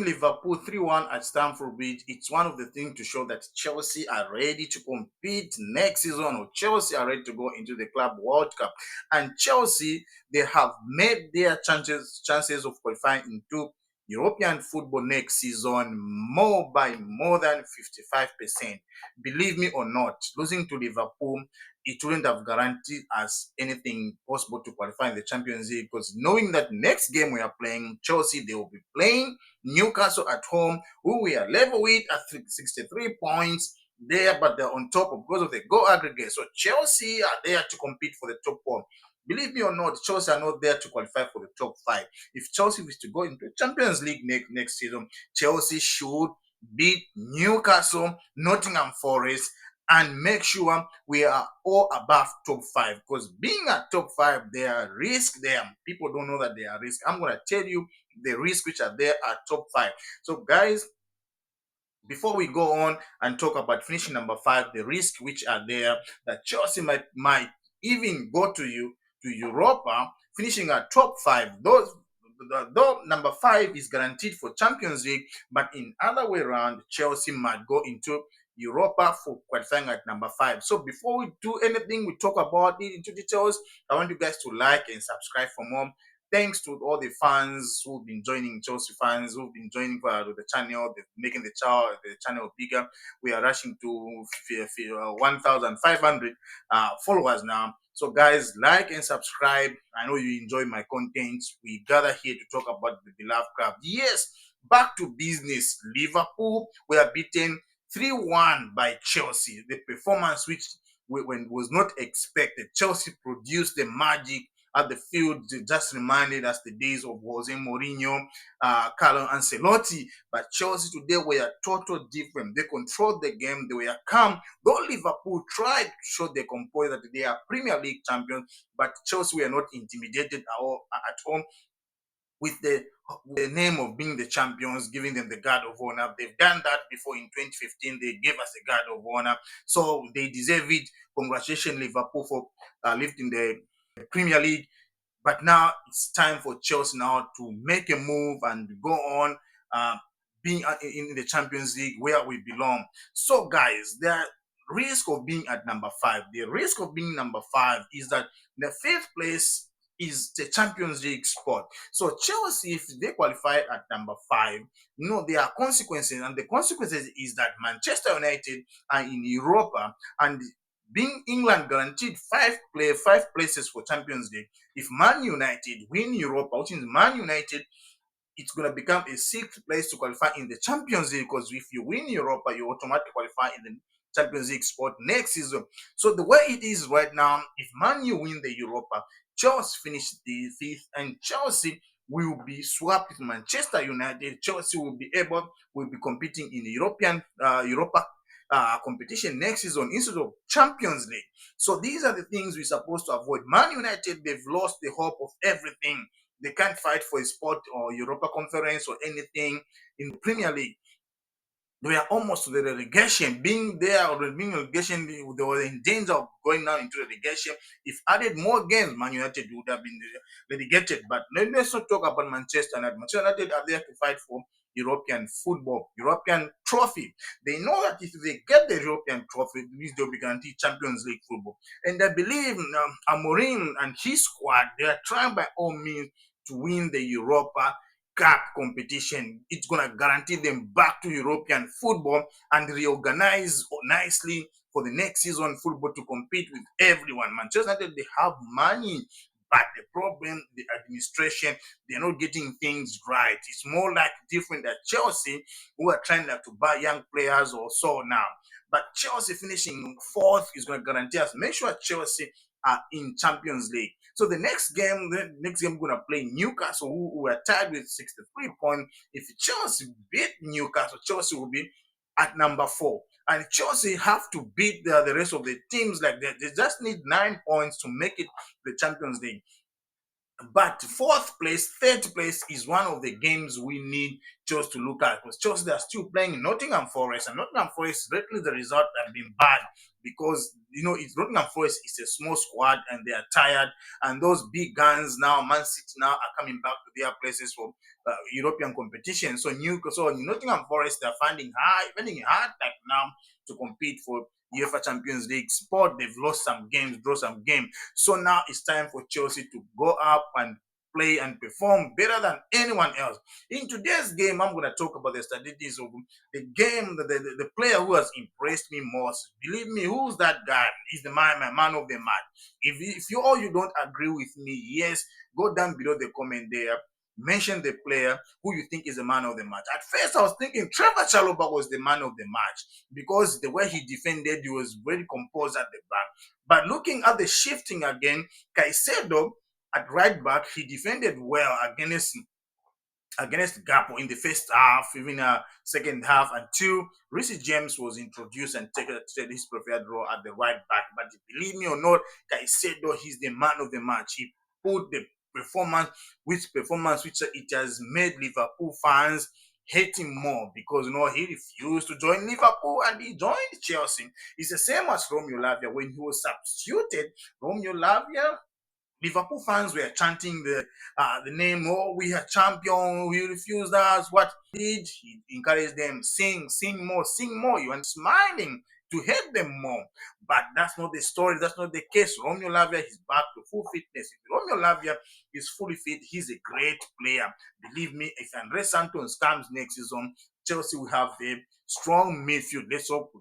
Liverpool 3-1 at Stamford Bridge, it's one of the things to show that Chelsea are ready to compete next season, or Chelsea are ready to go into the Club World Cup. And Chelsea, they have made their chances of qualifying into European football next season by more than 55%. Believe me or not, losing to Liverpool, it wouldn't have guaranteed us anything possible to qualify in the Champions League, because knowing that next game we are playing Chelsea, they will be playing Newcastle at home, who we are level with at 63 points there, but they're on top because of the goal aggregate. So Chelsea are there to compete for the top four. Believe me or not, Chelsea are not there to qualify for the top five. If Chelsea is to go into the Champions League next season, Chelsea should beat Newcastle, Nottingham Forest, and make sure we are all above top five. Because being at top five, there are risks there. People don't know that there are risks. I'm going to tell you the risks which are there at top five. So, guys, before we go on and talk about finishing number five, the risks which are there, that Chelsea might even go to Europa, finishing at top five. Though number five is guaranteed for Champions League, but in other way around, Chelsea might go into Europa for qualifying at number five. So before we do anything, we talk about it into details. I want you guys to like and subscribe for more. Thanks to all the fans who've been joining, Chelsea fans who've been joining the channel, making the channel bigger. We are rushing to 1,500 followers now. So guys, like and subscribe. I know you enjoy my content. We gather here to talk about the beloved club. Yes, back to business. Liverpool were beaten 3-1 by Chelsea. The performance which was not expected. Chelsea produced the magic at the field. Just reminded us the days of Jose Mourinho, Carlo Ancelotti. But Chelsea today were totally different. They controlled the game. They were calm. Though Liverpool tried to show their composure that they are Premier League champions, but Chelsea were not intimidated at home with the name of being the champions, giving them the guard of honor. They've done that before in 2015. They gave us the guard of honor. So they deserve it. Congratulations, Liverpool, for lifting the Premier League. But now it's time for Chelsea now to make a move and go on being in the Champions League where we belong. So, guys, the risk of being at number five. The risk of being number five is that the fifth place is the Champions League spot. So Chelsea, if they qualify at number five, there are consequences, and the consequences is that Manchester United are in Europa, and being England guaranteed five places for Champions League. If Man United win Europa, which is Man United, it's going to become a sixth place to qualify in the Champions League, because if you win Europa, you automatically qualify in the Champions League spot next season. So the way it is right now, if Man U win the Europa, Chelsea finish the fifth, and Chelsea will be swapped with Manchester United. Chelsea will be competing in the Europa competition next season instead of Champions League. So these are the things we're supposed to avoid. Man United, they've lost the hope of everything. They can't fight for a spot or Europa Conference or anything in the Premier League. They were almost to the relegation. Being there or being relegation, they were in danger of going down into relegation. If added more games, Man United would have been relegated. But let's not talk about Manchester United. Manchester United are there to fight for European football, European trophy. They know that if they get the European trophy, it means they'll be guaranteed Champions League football. And I believe Amorim and his squad, they are trying by all means to win the Europa Cup competition. It's going to guarantee them back to European football and reorganize nicely for the next season football to compete with everyone. Manchester United, they have money, but the problem, the administration, they're not getting things right. It's more like different than Chelsea, who are trying to buy young players or so now. But Chelsea finishing fourth is going to guarantee us. Make sure Chelsea are in Champions League. So the next game we're going to play Newcastle, who are tied with 63 points. If Chelsea beat Newcastle, Chelsea will be at number 4. And Chelsea have to beat the rest of the teams like that. They just need 9 points to make it the Champions League. But fourth place, third place is one of the games we need just to look at, because Chelsea are still playing Nottingham Forest, and Nottingham Forest, lately the result has been bad. because it's Nottingham Forest is a small squad and they are tired, and those big guns now, Man City now are coming back to their places for European competition. So Nottingham Forest they're finding it hard like now to compete for UEFA Champions League spot. They've lost some games, draw some games. So now it's time for Chelsea to go up and play and perform better than anyone else. In today's game, I'm going to talk about the statistics of the game, the player who has impressed me most. Believe me, who's that guy? He's the man of the match. If you don't agree with me, yes, go down below the comment there. Mention the player who you think is the man of the match. At first, I was thinking Trevor Chalobah was the man of the match because the way he defended, he was very composed at the back. But looking at the shifting again, Caicedo at right back, he defended well against Gapo in the first half, even second half, until Reece James was introduced and taken his preferred role at the right back. But believe me or not, Caicedo, he's the man of the match. He put the performance which it has made Liverpool fans hate him more because he refused to join Liverpool and he joined Chelsea. It's the same as Romeo Lavia when he was substituted. Romeo Lavia, Liverpool fans were chanting the name, oh, we are champion, we refused us. What he did, he encouraged them, sing more, sing more. You are smiling to hate them more. But that's not the story, that's not the case. Romeo Lavia is back to full fitness. If Romeo Lavia is fully fit, he's a great player. Believe me, if Andres Santos comes next season, Chelsea will have a strong midfield. Let's hope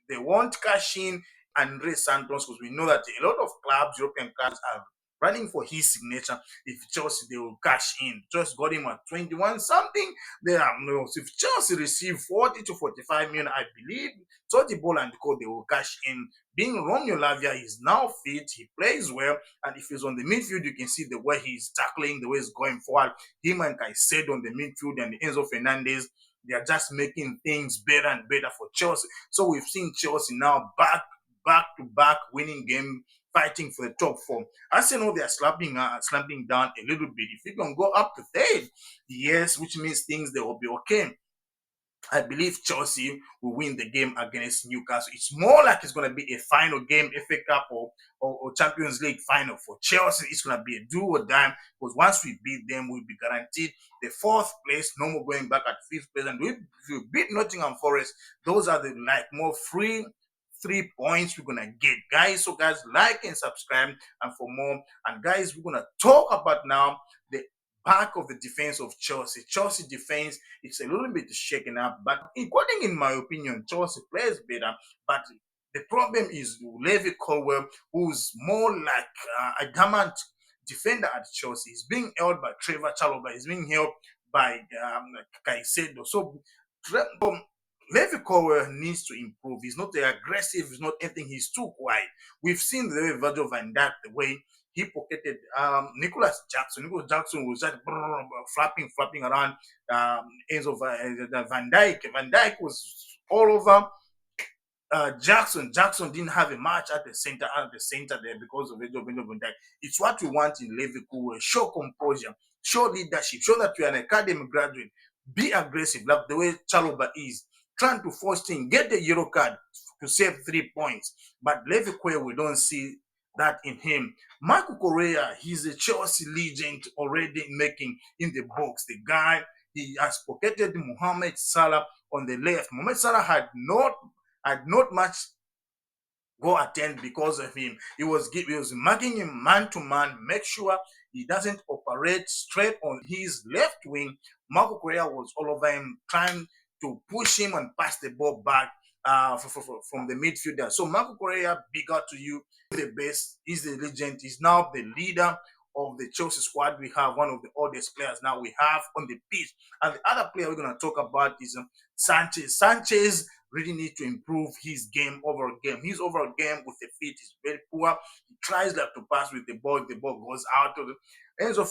they won't cash in Andres Santos because we know that a lot of clubs, European clubs, are running for his signature. If Chelsea, they will cash in. Just got him at 21 something. They are no. So if Chelsea receive 40 to 45 million, I believe Totti Ball and Co, they will cash in. Being Romeo Lavia is now fit, he plays well, and if he's on the midfield, you can see the way he's tackling, the way he's going forward. Him and Caicedo on the midfield and Enzo Fernandez, they are just making things better and better for Chelsea. So we've seen Chelsea now back to back winning game, fighting for the top four. Arsenal, they are slapping down a little bit. If you can go up to third, yes, which means things they will be okay. I believe Chelsea will win the game against Newcastle. It's more like it's going to be a final game, FA Cup or Champions League final for Chelsea. It's going to be a do or die because once we beat them, we'll be guaranteed the fourth place. No more going back at fifth place. And if we beat Nottingham Forest, those are the more free 3 points we're gonna get, guys. So guys, like and subscribe and for more. And guys, we're gonna talk about now the back of the defense of Chelsea. Chelsea defense, it's a little bit shaken up, but according in my opinion, Chelsea plays better. But the problem is Levi Colwell, who's more like a diamond defender at Chelsea. He's being held by Trevor Chalobah. He's being held by Caicedo. So Levi Colwell needs to improve. He's not aggressive. He's not anything. He's too quiet. We've seen the way Virgil van Dijk, the way he pocketed Nicholas Jackson. Nicholas Jackson was just flapping around Enzo Van Dijk. Van Dijk was all over Jackson didn't have a match at the center there because of Virgil van Dijk. It's what we want in Levi Colwell. Show composure, show leadership, show that you're an academy graduate. Be aggressive, like the way Chalobah is. Trying to force things, get the yellow card to save 3 points. But Levi Colwell, we don't see that in him. Marco Correa, he's a Chelsea legend already making in the box. The guy, he has pocketed Mohamed Salah on the left. Mohamed Salah had not much go attend because of him. He was marking him man to man, make sure he doesn't operate straight on his left wing. Marco Correa was all over him, trying to push him and pass the ball back from the midfielder. So Marco Correa, big out to you. The best, he's the legend. He's now the leader of the Chelsea squad. We have one of the oldest players now we have on the pitch. And the other player we're going to talk about is Sanchez. Sanchez really needs to improve his overall game. His overall game with the feet is very poor. He tries like to pass with the ball goes out of the hands of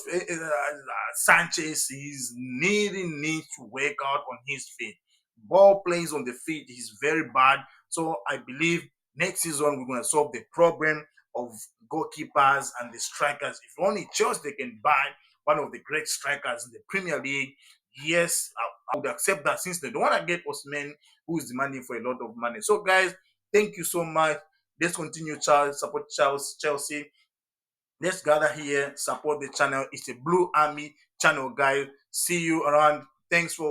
Sanchez. He's needs to work out on his feet. Ball plays on the feet is very bad. So I believe next season we're going to solve the problem of goalkeepers and the strikers. If only Chelsea they can buy one of the great strikers in the Premier League, yes, I would accept that since they don't want to get Osman, who is demanding for a lot of money. So guys, thank you so much. Let's continue, Charles, support Charles, Chelsea. Let's gather here, support the channel. It's a Blue Army channel, guys. See you around. Thanks for